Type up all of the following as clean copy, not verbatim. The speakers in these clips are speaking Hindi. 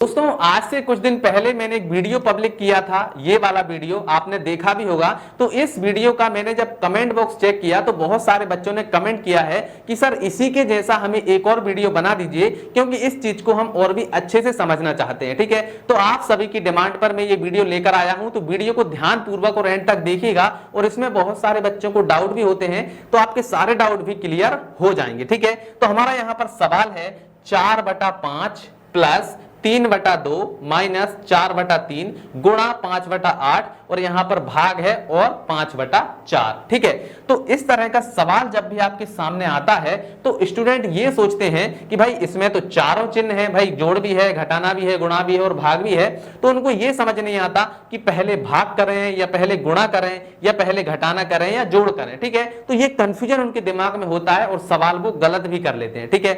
दोस्तों आज से कुछ दिन पहले मैंने एक वीडियो पब्लिक किया था, ये वाला वीडियो आपने देखा भी होगा। तो इस वीडियो का मैंने जब कमेंट बॉक्स चेक किया तो बहुत सारे बच्चों ने कमेंट किया है कि सर इसी के जैसा हमें एक और वीडियो बना दीजिए, क्योंकि इस चीज को हम और भी अच्छे से समझना चाहते हैं। ठीक है, तो आप सभी की डिमांड पर मैं ये वीडियो लेकर आया हूं। तो वीडियो को ध्यान पूर्वक और एंड तक देखिएगा, और इसमें बहुत सारे बच्चों को डाउट भी होते हैं, तो आपके सारे डाउट भी क्लियर हो जाएंगे। ठीक है, तो हमारा यहाँ पर सवाल है 4/5 प्लस 3/2 माइनस 4/3 गुणा 5/8, और यहां पर भाग है और 5/4। ठीक है, तो इस तरह का सवाल जब भी आपके सामने आता है तो स्टूडेंट ये सोचते हैं कि भाई इसमें तो चारों चिन्ह है, भाई जोड़ भी है, घटाना भी है, गुणा भी है और भाग भी है। तो उनको ये समझ नहीं आता कि पहले भाग करें या पहले गुणा करें या पहले घटाना करें या जोड़ करें। ठीक है, तो ये कंफ्यूजन उनके दिमाग में होता है और सवाल वो गलत भी कर लेते हैं। ठीक है,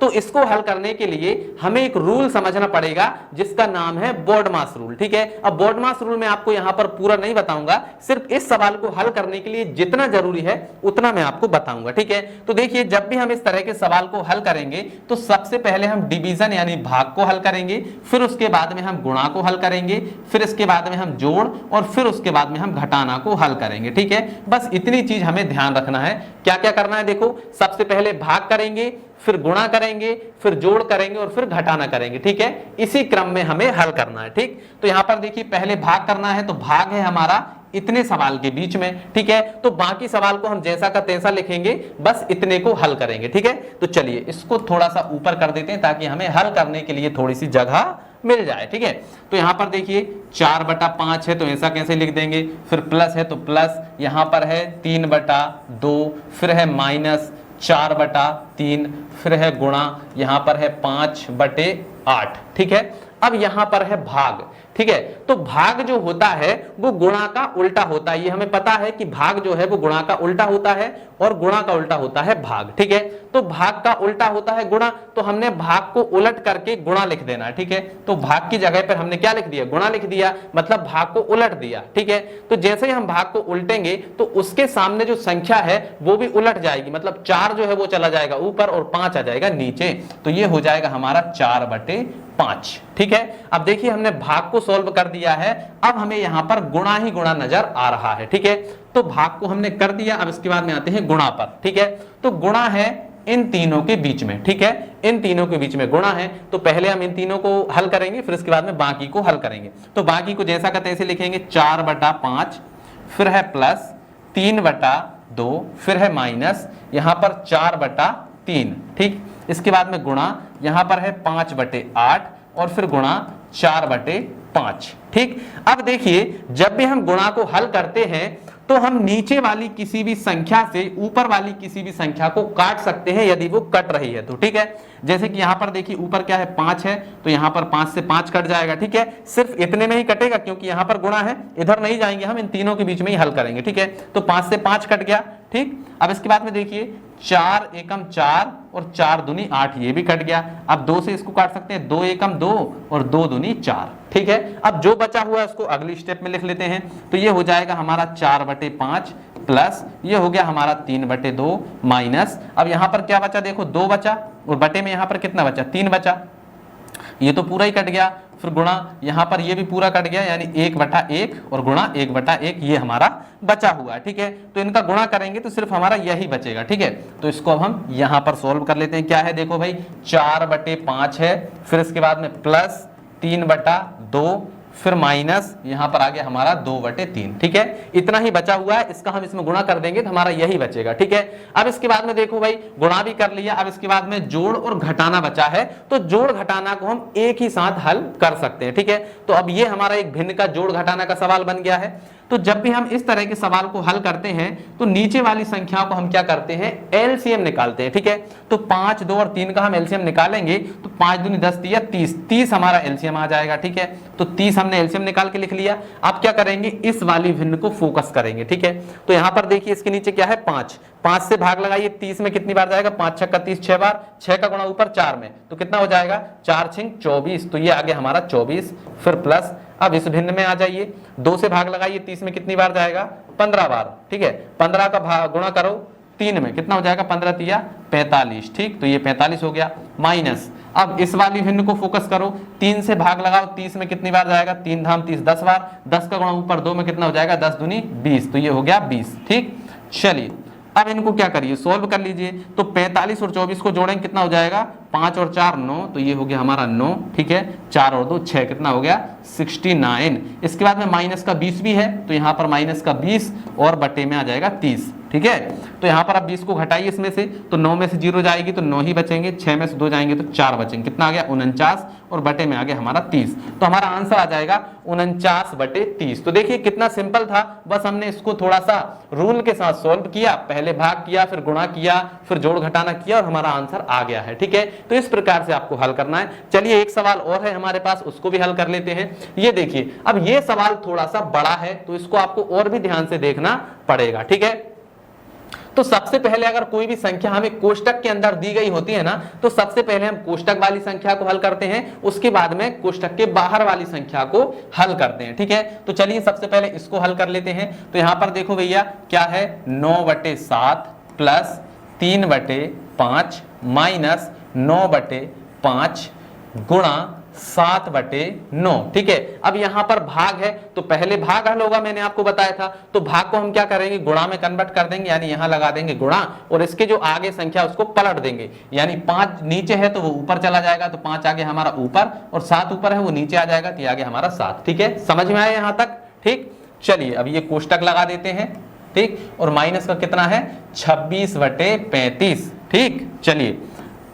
तो इसको हल करने के लिए हमें एक रूल समझना पड़ेगा जिसका नाम है बोर्डमास रूल। ठीक है, अब बोर्डमास रूल में आपको यहां पर पूरा नहीं बताऊंगा, सिर्फ इस सवाल को हल करने के लिए जितना जरूरी है उतना मैं आपको बताऊंगा। ठीक है, तो देखिए जब भी हम इस तरह के सवाल को हल करेंगे तो सबसे पहले हम डिवीजन यानी भाग को हल करेंगे, फिर उसके बाद में हम गुणा को हल करेंगे, फिर इसके बाद में हम जोड़, और फिर उसके बाद में हम घटाना को हल करेंगे। ठीक है, बस इतनी चीज हमें ध्यान रखना है। क्या क्या करना है, देखो सबसे पहले भाग करेंगे, फिर गुणा करेंगे, फिर जोड़ करेंगे और फिर घटाना करेंगे। ठीक है, इसी क्रम में हमें हल करना है। ठीक, तो यहां पर देखिए पहले भाग करना है, तो भाग है हमारा इतने सवाल के बीच में। ठीक है, तो बाकी सवाल को हम जैसा का तैसा लिखेंगे, बस इतने को हल करेंगे। ठीक है, तो चलिए इसको थोड़ा सा ऊपर कर देते हैं ताकि हमें हल करने के लिए थोड़ी सी जगह मिल जाए। ठीक है, तो यहां पर देखिए 4/5 है तो ऐसा कैसे लिख देंगे, फिर प्लस है तो प्लस, यहां पर है 3/2, फिर है माइनस 4/3, फिर है गुणा, यहां पर है 5/8। ठीक है, अब यहां पर है भाग। ठीक है, तो भाग जो होता है वो गुणा का उल्टा होता है। ये हमें पता है कि भाग जो है वो गुणा का उल्टा होता है और गुणा का उल्टा होता है भाग। ठीक है, तो भाग का उल्टा होता है गुणा, तो हमने भाग को उलट करके गुणा लिख देना है। ठीक है, तो भाग की जगह पर हमने क्या लिख दिया, गुणा लिख दिया, मतलब भाग को उलट दिया। ठीक है, तो जैसे ही हम भाग को उल्टेंगे तो उसके सामने जो संख्या है वो भी उलट जाएगी, मतलब 4 जो है वो चला जाएगा ऊपर और 5 आ जाएगा नीचे। तो ये हो जाएगा हमारा 4/5। ठीक है, अब देखिए हमने भाग को सॉल्व कर दिया है, अब हमें यहां पर गुणा ही गुणा नजर आ रहा है। ठीक है, तो भाग को हमने कर दिया, अब इसके बाद में आते हैं गुणा पर। ठीक है, तो गुणा है इन तीनों के बीच में। ठीक है, इन तीनों के बीच में गुणा है, तो पहले हम इन तीनों को हल करेंगे, फिर इसके बाद में बाकी को हल करेंगे। तो बाकी को जैसा का तैसे लिखेंगे, 4/5, फिर है प्लस 3/2, फिर है माइनस, यहां पर 4/3। ठीक, इसके बाद में गुणा, यहां पर है 5/8 और फिर गुणा 4/5। ठीक, अब देखिए जब भी हम गुणा को हल करते हैं तो हम नीचे वाली किसी भी संख्या से ऊपर वाली किसी भी संख्या को काट सकते हैं यदि वो कट रही है तो। ठीक है, जैसे कि यहां पर देखिए ऊपर क्या है 5 है, तो यहां पर 5 से 5 कट जाएगा। ठीक है, सिर्फ इतने में ही कटेगा क्योंकि यहां पर गुणा है, इधर नहीं जाएंगे, हम इन तीनों के बीच में ही हल करेंगे। ठीक है, तो 5 से 5 कट गया। ठीक, अब इसके बाद में देखिए 4 एकम 4 और 4 दूनी 8, ये भी कट गया। अब 2 से इसको काट सकते हैं, 2 एकम 2 और 2 दूनी 4। ठीक है, अब जो बचा हुआ है उसको अगली स्टेप में लिख लेते हैं, तो ये हो जाएगा हमारा 4/5 प्लस ये हो गया हमारा 3/2 माइनस, अब यहां पर क्या बचा, देखो 2 बचा और बटे में यहां पर कितना बचा, 3 बचा, ये तो पूरा ही कट गया। फिर गुणा, यहां पर ये भी पूरा कट गया, यानी 1/1 और गुणा 1/1 ये हमारा बचा हुआ है। ठीक है, तो इनका गुणा करेंगे तो सिर्फ हमारा यही बचेगा। ठीक है, तो इसको अब हम यहां पर सोल्व कर लेते हैं। क्या है, देखो भाई 4/5 है, फिर इसके बाद में प्लस 3/2, फिर माइनस यहां पर आ गया हमारा 2/3। ठीक है, इतना ही बचा हुआ है, इसका हम इसमें गुणा कर देंगे तो हमारा यही बचेगा। ठीक है, अब इसके बाद में देखो भाई गुणा भी कर लिया, अब इसके बाद में जोड़ और घटाना बचा है, तो जोड़ घटाना को हम एक ही साथ हल कर सकते हैं। ठीक है, तो अब ये हमारा एक भिन्न का जोड़ घटाना का सवाल बन गया है। तो जब भी हम इस तरह के सवाल को हल करते हैं तो नीचे वाली संख्याओं को हम क्या करते हैं, एलसीएम निकालते हैं। ठीक है, तो 5, 2 और 3 का हम एलसीएम निकालेंगे तो 5 दूनी 10 दिया 30, 30 हमारा एलसीएम आ जाएगा। ठीक है, तो 30 हमने एलसीएम निकाल के लिख लिया। अब क्या करेंगे, इस वाली भिन्न को फोकस करेंगे। ठीक है, तो यहां पर देखिए इसके नीचे क्या है 5, 5 से भाग लगाइए, 30 में कितनी बार जाएगा, 5 छक्का 30 6 बार, 6 का गुणा ऊपर 4 में, तो कितना हो जाएगा 4 छिंग 24, तो ये आ गया हमारा 24। फिर प्लस, अब इस भिन्न में आ जाइए, 2 से भाग लगाइए, 30 में कितनी बार जाएगा 15 बार। ठीक है, 15 का गुणा करो 3 में कितना हो जाएगा 15 तिया 45, ठीक, तो ये 45 हो गया। माइनस अब इस वाली भिन्न को फोकस करो, 3 से भाग लगाओ, 30 में कितनी बार जाएगा 3 धाम 30 10 बार, 10 का गुणा ऊपर 2 में कितना हो जाएगा 10 दूनी 20, तो ये हो गया 20, ठीक। चलिए अब इनको क्या करिए सोल्व कर लीजिए, तो 45 और 24 को जोड़ेंगे कितना हो जाएगा 5 और 4 9, तो ये हो गया हमारा 9, ठीक है, 4 और 2 6, कितना हो गया 69। इसके बाद में माइनस का 20 भी है, तो यहाँ पर माइनस का 20 और बटे में आ जाएगा 30, ठीक है। तो यहाँ पर आप 20 को घटाइए इसमें से, तो 9 में से 0 जाएगी तो 9 ही बचेंगे, 6 में से 2 जाएंगे तो 4 बचेंगे, कितना आ गया 49 और बटे में आ गया हमारा 30, तो हमारा आंसर आ जाएगा 49/30। तो देखिए कितना सिंपल था, बस हमने इसको थोड़ा सा रूल के साथ सोल्व किया, पहले भाग किया, फिर गुणा किया, फिर जोड़ घटाना किया और हमारा आंसर आ गया है, ठीक है। तो इस प्रकार से आपको हल करना है। चलिए एक सवाल और है हमारे पास, उसको भी हल कर लेते हैं। ये देखिए अब ये सवाल थोड़ा सा बड़ा है, तो इसको आपको और भी ध्यान से देखना पड़ेगा, ठीक है। तो सबसे पहले अगर कोई भी संख्या हमें कोष्टक के अंदर दी गई होती है ना, तो सबसे पहले हम कोष्टक वाली संख्या को हल करते हैं, उसके बाद में कोष्टक के बाहर वाली संख्या को हल करते हैं, ठीक है। तो चलिए सबसे पहले इसको हल कर लेते हैं। तो यहां पर देखो भैया क्या है 9/7 प्लस 3/5 माइनस 9/5 गुणा 7/9, ठीक है। अब यहां पर भाग है तो पहले भाग हल होगा, मैंने आपको बताया था, तो भाग को हम क्या करेंगे गुणा में कन्वर्ट कर देंगे, यानी यहां लगा देंगे गुणा और इसके जो आगे संख्या उसको पलट देंगे, यानी 5 नीचे है तो वो ऊपर चला जाएगा, तो 5 आगे हमारा ऊपर और 7 ऊपर है वो नीचे आ जाएगा, तो आगे हमारा 7, ठीक है। समझ में आया यहां तक, ठीक। चलिए अब ये कोष्टक लगा देते हैं, ठीक, और माइनस का कितना है 26/35, ठीक। चलिए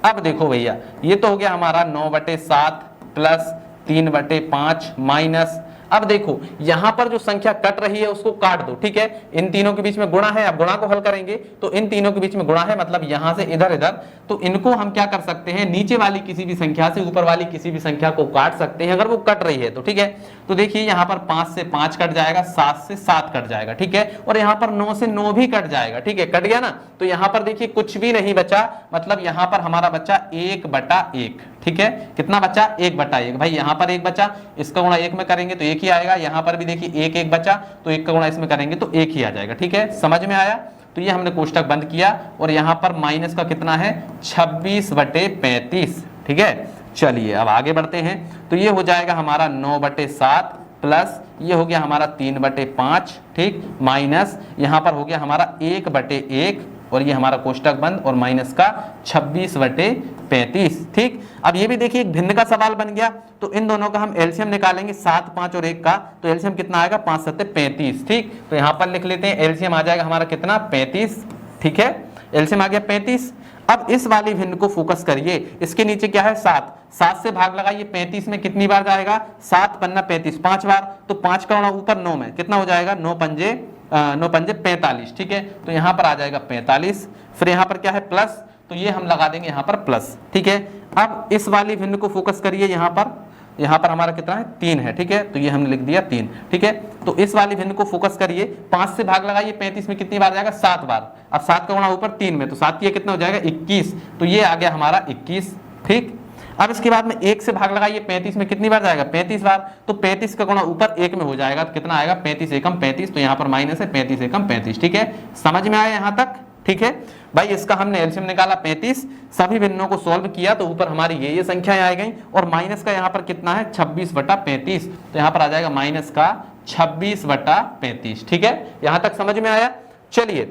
अब देखो भैया ये तो हो गया हमारा 9/7 प्लस 3/5 माइनस, अब देखो यहां पर जो संख्या कट रही है उसको काट दो, ठीक है। इन तीनों के बीच में गुणा है, अब गुणा को हल करेंगे तो इन तीनों के बीच में गुणा है, मतलब यहां से इधर इधर, तो इनको हम क्या कर सकते हैं नीचे वाली किसी भी संख्या से ऊपर वाली किसी भी संख्या को काट सकते हैं अगर वो कट रही है तो, ठीक है। तो देखिए यहां पर 5 से 5 कट जाएगा, 7 से 7 कट जाएगा, ठीक है, और यहां पर 9 से 9 भी कट जाएगा, ठीक है, कट गया ना। तो यहां पर देखिए कुछ भी नहीं बचा, मतलब यहां पर हमारा बचा 1/1, ठीक है। कितना बचा 1/1, भाई यहां पर 1 बचा, इसका गुणा 1 में करेंगे तो 1 ही आएगा, यहां पर भी देखिए 1 बचा तो 1 का गुणा इसमें करेंगे तो 1 ही आ जाएगा, ठीक है। समझ में आया। तो ये हमने कोष्टक बंद किया और यहां पर माइनस का कितना है 26/35, ठीक है। चलिए अब आगे बढ़ते हैं, तो ये हो जाएगा हमारा 9/7 प्लस ये हो गया हमारा 3/5, ठीक, माइनस यहां पर हो गया हमारा 1/1 और ये हमारा कोष्टक बंद और माइनस का 26/35, ठीक। अब ये भी देखिए एक भिन्न का सवाल बन गया, तो इन दोनों का हम एलसीएम निकालेंगे 7 5 और 1 का, तो एलसीएम कितना आएगा 5 7 35, ठीक। तो यहां पर लिख लेते हैं एलसीएम आ जाएगा हमारा कितना 35, ठीक है, एलसीएम आ गया 35। अब इस वाली भिन्न को फोकस करिए, इसके नीचे क्या है 7, 7 से भाग लगाइए 35 में कितनी बार जाएगा 7 पन्ना 35 5 बार, तो 5 का गुणा ऊपर 9 में कितना हो जाएगा 9 पंजे 45, ठीक है। तो यहां पर आ जाएगा 45, फिर यहां पर क्या है प्लस, तो ये हम लगा देंगे यहां पर प्लस, ठीक है। अब इस वाली भिन्न को फोकस करिए, यहां पर हमारा कितना है 3 है, ठीक है, तो ये हमने लिख दिया 3, ठीक है। तो इस वाली भिन्न को फोकस करिए, 5 से भाग लगाइए 35 में कितनी बार जाएगा 7 बार, अब 7 का गुणा ऊपर 3 में, तो 7 ये कितना हो जाएगा 21, तो ये आ गया हमारा 21, ठीक। अब इसके बाद में 1 से भाग लगाइए 35 में कितनी बार जाएगा 35 बार, तो 35 का गुणा ऊपर 1 में हो जाएगा, तो कितना आएगा 35 एकम 35, तो यहाँ पर माइनस है 35 एकम 35, ठीक है। समझ में आया यहाँ तक, ठीक है भाई। इसका हमने एलसीएम निकाला 35, सभी भिन्नों को सॉल्व किया तो ऊपर हमारी ये संख्याएं आ गई और माइनस का यहाँ पर कितना है 26/35, तो यहाँ पर आ जाएगा माइनस का 26/35, ठीक है। यहाँ तक समझ में आया। चलिए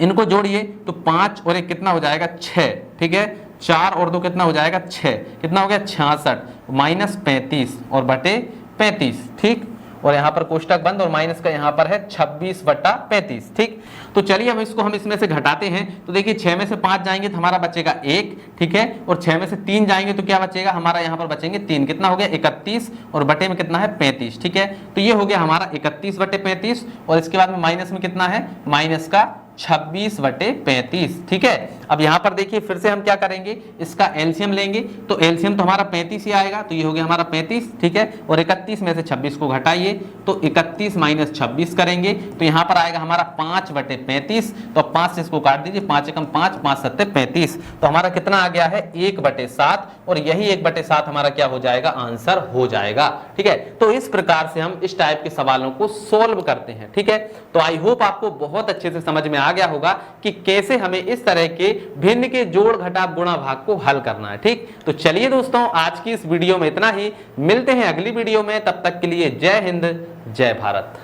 इनको जोड़िए, तो 5 और 1 कितना हो जाएगा 6, ठीक है, 4 और 2 कितना हो जाएगा 6, कितना हो गया 66 माइनस 35 और बटे 35, ठीक। और यहाँ पर कोष्टक बंद और माइनस का यहाँ पर है 26/35, ठीक। तो चलिए हम इसमें से घटाते हैं, तो देखिए 6 में से 5 जाएंगे तो हमारा बचेगा 1, ठीक है, और 6 में से 3 जाएंगे तो क्या बचेगा हमारा यहाँ पर बचेंगे 3, कितना हो गया 31 और बटे में कितना है 35, ठीक है। तो ये हो गया हमारा 31/35 और इसके बाद में माइनस में कितना है माइनस का 26/35, ठीक है। अब यहाँ पर देखिए फिर से हम क्या करेंगे, इसका एलसीएम लेंगे, तो एलसीएम तो हमारा 35 ही आएगा, तो ये हो गया हमारा 35, ठीक है। और 31 में से 26 को घटाइए, तो 31 माइनस 26 करेंगे, तो यहाँ पर आएगा हमारा 5/35, तो 5 से इसको काट दीजिए, 5 एकम 5, 5 सत्ते 35, तो हमारा कितना आ गया है 1/7, और यही 1/7 हमारा क्या हो जाएगा, आंसर हो जाएगा, ठीक है। तो इस प्रकार से हम इस टाइप के सवालों को सोल्व करते हैं, ठीक है। तो आई होप आपको बहुत अच्छे से समझ में आ गया होगा कि कैसे हमें इस तरह के भिन्न के जोड़ घटाव गुणा भाग को हल करना है, ठीक। तो चलिए दोस्तों, आज की इस वीडियो में इतना ही, मिलते हैं अगली वीडियो में, तब तक के लिए जय हिंद, जय भारत।